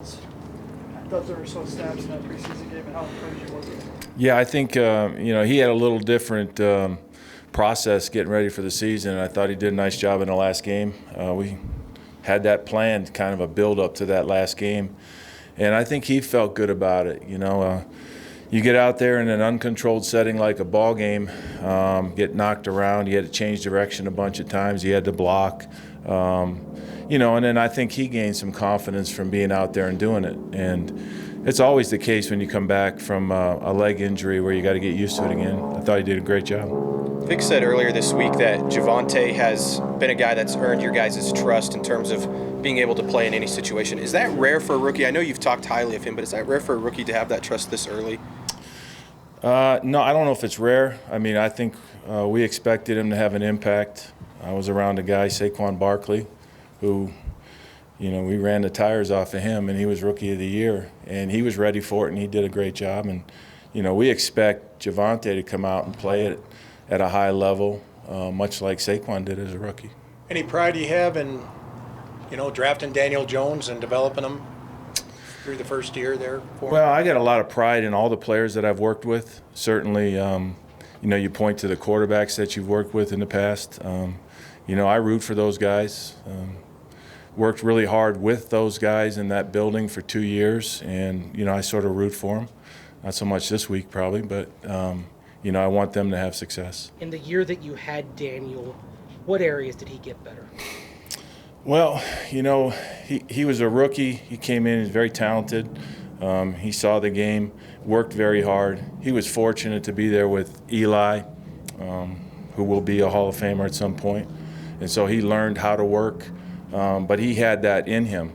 I thought there were some snaps in that preseason game, and how encouraging was it? Yeah, I think he had a little different process getting ready for the season, and I thought he did a nice job in the last game. We had that planned, kind of a build-up to that last game, and I think he felt good about it. You get out there in an uncontrolled setting like a ball game, get knocked around. You had to change direction a bunch of times. You had to block. And then I think he gained some confidence from being out there and doing it. And it's always the case when you come back from a leg injury where you got to get used to it again. I thought he did a great job. Vic said earlier this week that Javonte has been a guy that's earned your guys' trust in terms of being able to play in any situation. Is that rare for a rookie? I know you've talked highly of him, but is that rare for a rookie to have that trust this early? No, I don't know if it's rare. I mean, I think we expected him to have an impact. I was around a guy, Saquon Barkley, who, we ran the tires off of him, and he was Rookie of the Year, and he was ready for it, and he did a great job. And, we expect Javonte to come out and play it at a high level, much like Saquon did as a rookie. Any pride you have in, drafting Daniel Jones and developing him through the first year there for him? Well, I got a lot of pride in all the players that I've worked with. Certainly, you point to the quarterbacks that you've worked with in the past. I root for those guys. Worked really hard with those guys in that building for 2 years, and, I sort of root for them. Not so much this week probably, but, I want them to have success. In the year that you had Daniel, what areas did he get better? Well, he was a rookie. He came in, he's very talented. He saw the game, worked very hard. He was fortunate to be there with Eli, who will be a Hall of Famer at some point. And so he learned how to work, but he had that in him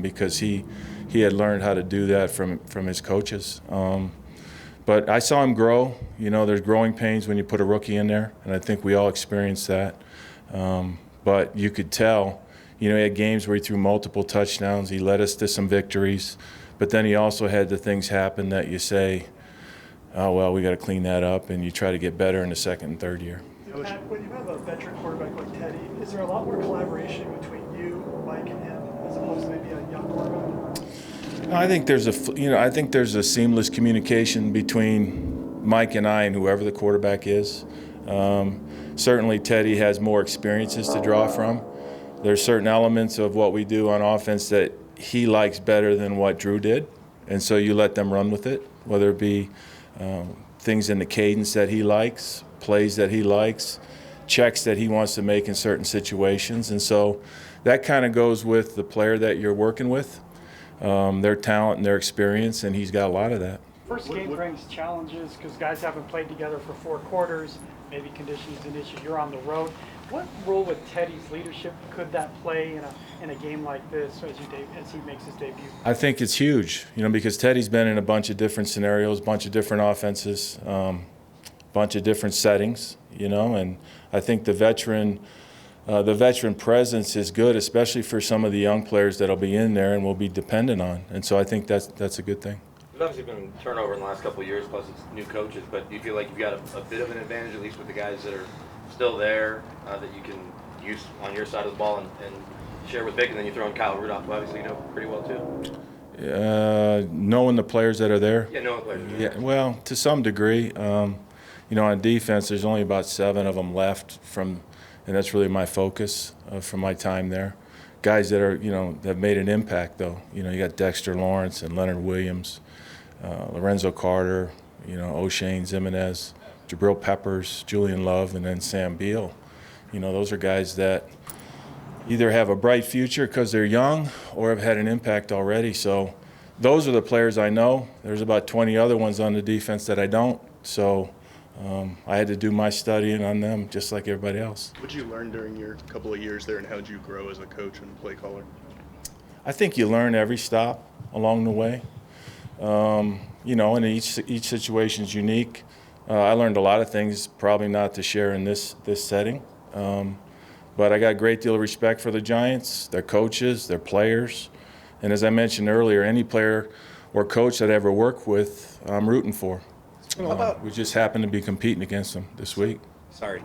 because he had learned how to do that from his coaches. But I saw him grow. There's growing pains when you put a rookie in there, and I think we all experienced that. But you could tell, he had games where he threw multiple touchdowns. He led us to some victories. But then he also had the things happen that you say, oh, well, we got to clean that up, and you try to get better in the second and third year. Pat, when you have a veteran quarterback like Teddy, is there a lot more collaboration between you, Mike, and him as opposed to maybe a young quarterback? No, I think there's a seamless communication between Mike and I and whoever the quarterback is. Certainly Teddy has more experiences to draw from. There's certain elements of what we do on offense that he likes better than what Drew did, and so you let them run with it, whether it be things in the cadence that he likes, plays that he likes, checks that he wants to make in certain situations. And so that kind of goes with the player that you're working with, their talent and their experience, and he's got a lot of that. First game brings challenges because guys haven't played together for 4 quarters. Maybe conditioning's an issue. You're on the road. What role with Teddy's leadership could that play in a game like this as he makes his debut? I think it's huge, because Teddy's been in a bunch of different scenarios, a bunch of different offenses, bunch of different settings, and I think the veteran presence is good, especially for some of the young players that'll be in there and will be dependent on. And so I think that's a good thing. There's obviously been turnover in the last couple of years, plus it's new coaches, but do you feel like you've got a bit of an advantage, at least with the guys that are still there, that you can use on your side of the ball and share with Vic, and then you throw in Kyle Rudolph, who obviously you know pretty well too? Knowing the players that are there? Yeah, knowing the players. Yeah, well, to some degree. On defense, there's only about 7 of them left and that's really my focus from my time there. Guys that are, have made an impact, though. You got Dexter Lawrence and Leonard Williams, Lorenzo Carter, O'Shane Zimenez, Jabril Peppers, Julian Love, and then Sam Beal. Those are guys that either have a bright future because they're young or have had an impact already. So those are the players I know. There's about 20 other ones on the defense that I don't. So I had to do my studying on them just like everybody else. What did you learn during your couple of years there, and how did you grow as a coach and play caller? I think you learn every stop along the way. And each situation is unique. I learned a lot of things probably not to share in this setting. But I got a great deal of respect for the Giants, their coaches, their players. And as I mentioned earlier, any player or coach that I ever work with, I'm rooting for. We just happen to be competing against them this week. Sorry.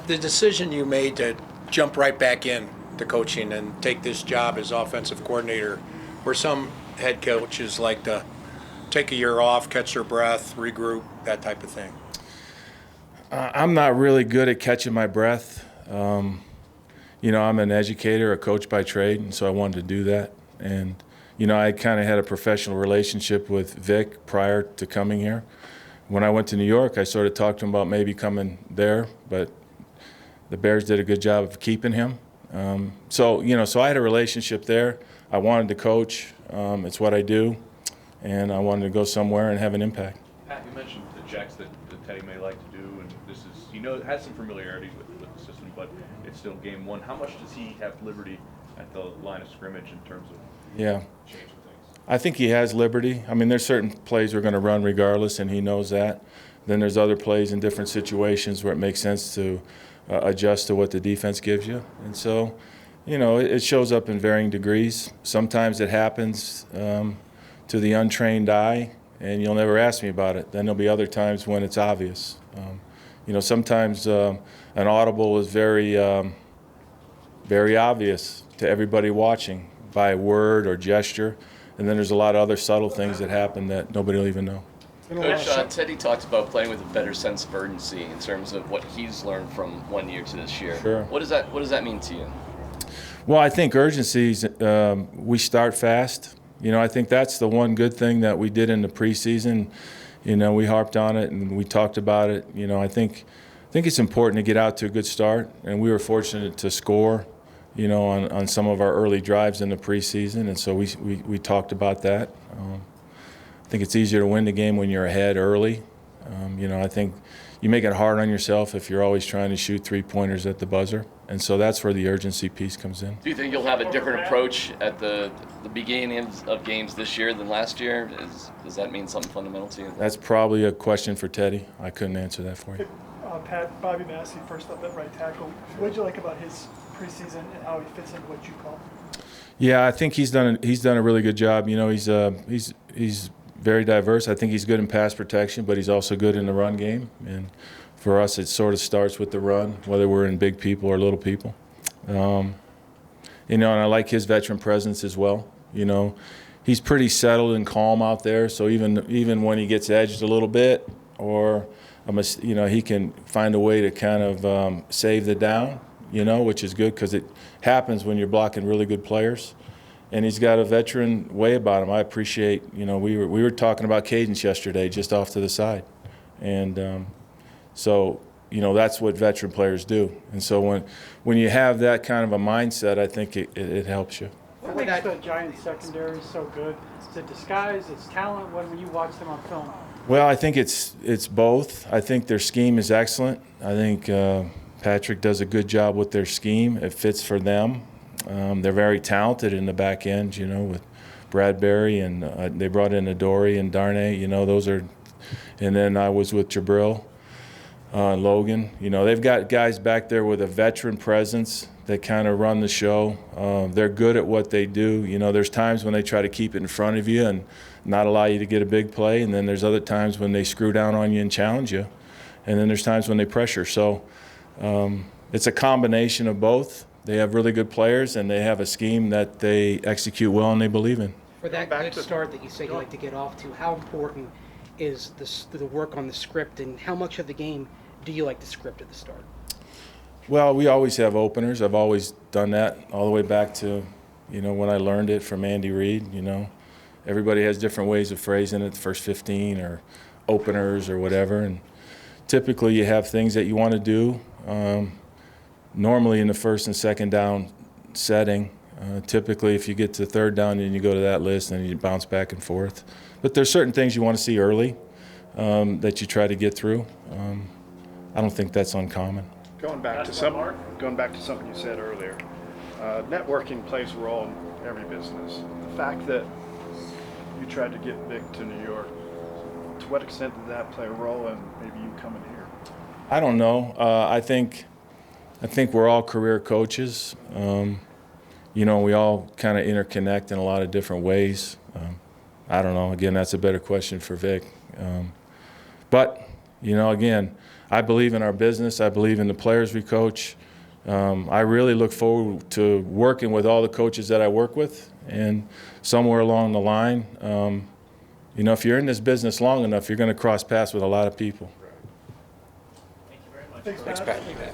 The decision you made to jump right back in to coaching and take this job as offensive coordinator where some head coaches like to take a year off, catch their breath, regroup, that type of thing? I'm not really good at catching my breath. I'm an educator, a coach by trade, and so I wanted to do that. And, I kind of had a professional relationship with Vic prior to coming here. When I went to New York, I sort of talked to him about maybe coming there, but the Bears did a good job of keeping him. So I had a relationship there. I wanted to coach. It's what I do, and I wanted to go somewhere and have an impact. Pat, you mentioned the checks that Teddy may like to do, and this is, has some familiarity with the system, but it's still game one. How much does he have liberty at the line of scrimmage in terms of changing things? I think he has liberty. I mean, there's certain plays we're going to run regardless, and he knows that. Then there's other plays in different situations where it makes sense to adjust to what the defense gives you. And so, it shows up in varying degrees. Sometimes it happens to the untrained eye, and you'll never ask me about it. Then there'll be other times when it's obvious. Sometimes an audible is very, very obvious to everybody watching by word or gesture. And then there's a lot of other subtle things that happen that nobody will even know. Coach, Teddy talks about playing with a better sense of urgency in terms of what he's learned from 1 year to this year. Sure. What does that mean to you? Well, I think urgencies, we start fast. I think that's the one good thing that we did in the preseason. We harped on it and we talked about it. I think it's important to get out to a good start, and we were fortunate to score, on some of our early drives in the preseason, and so we talked about that. I think it's easier to win the game when you're ahead early. I think you make it hard on yourself if you're always trying to shoot three-pointers at the buzzer, and so that's where the urgency piece comes in. Do you think you'll have a different approach at the beginning of games this year than last year? Does that mean something fundamental to you? That's probably a question for Teddy. I couldn't answer that for you. Pat, Bobby Massie, first up at right tackle. What did you like about his preseason and how he fits into what you call? Yeah, I think he's done a really good job. He's very diverse. I think he's good in pass protection, but he's also good in the run game. And for us, it sort of starts with the run, whether we're in big people or little people. And I like his veteran presence as well. He's pretty settled and calm out there. So even when he gets edged a little bit, or he can find a way to kind of save the down. Which is good because it happens when you're blocking really good players. And he's got a veteran way about him. I appreciate, we were talking about cadence yesterday just off to the side. And so that's what veteran players do. And so when you have that kind of a mindset, I think it helps you. What makes the Giants secondary so good? Is it disguise? It's talent when you watch them on film? Well, I think it's both. I think their scheme is excellent. I think Patrick does a good job with their scheme. It fits for them. They're very talented in the back end, with Bradbury, and they brought in Adoree and Darnay. Those are, and then I was with Jabril, Logan. They've got guys back there with a veteran presence that kind of run the show. They're good at what they do. There's times when they try to keep it in front of you and not allow you to get a big play, and then there's other times when they screw down on you and challenge you, and then there's times when they pressure. So it's a combination of both. They have really good players, and they have a scheme that they execute well and they believe in. For that good start that you say you like to get off to, how important is the work on the script, and how much of the game do you like the script at the start? Well, we always have openers. I've always done that all the way back to, when I learned it from Andy Reid. Everybody has different ways of phrasing it, the first 15 or openers or whatever. And typically you have things that you want to do. Normally in the first and second down setting, typically if you get to third down and you go to that list, then you bounce back and forth. But there's certain things you want to see early that you try to get through. I don't think that's uncommon. Going back to something you said earlier, networking plays a role in every business. The fact that you tried to get Vic to New York, to what extent did that play a role in maybe you coming here? I don't know. I think we're all career coaches. We all kind of interconnect in a lot of different ways. I don't know. Again, that's a better question for Vic. But again, I believe in our business. I believe in the players we coach. I really look forward to working with all the coaches that I work with, And somewhere along the line, you know, if you're in this business long enough, you're going to cross paths with a lot of people. Thanks, Thanks, Pat. Pat.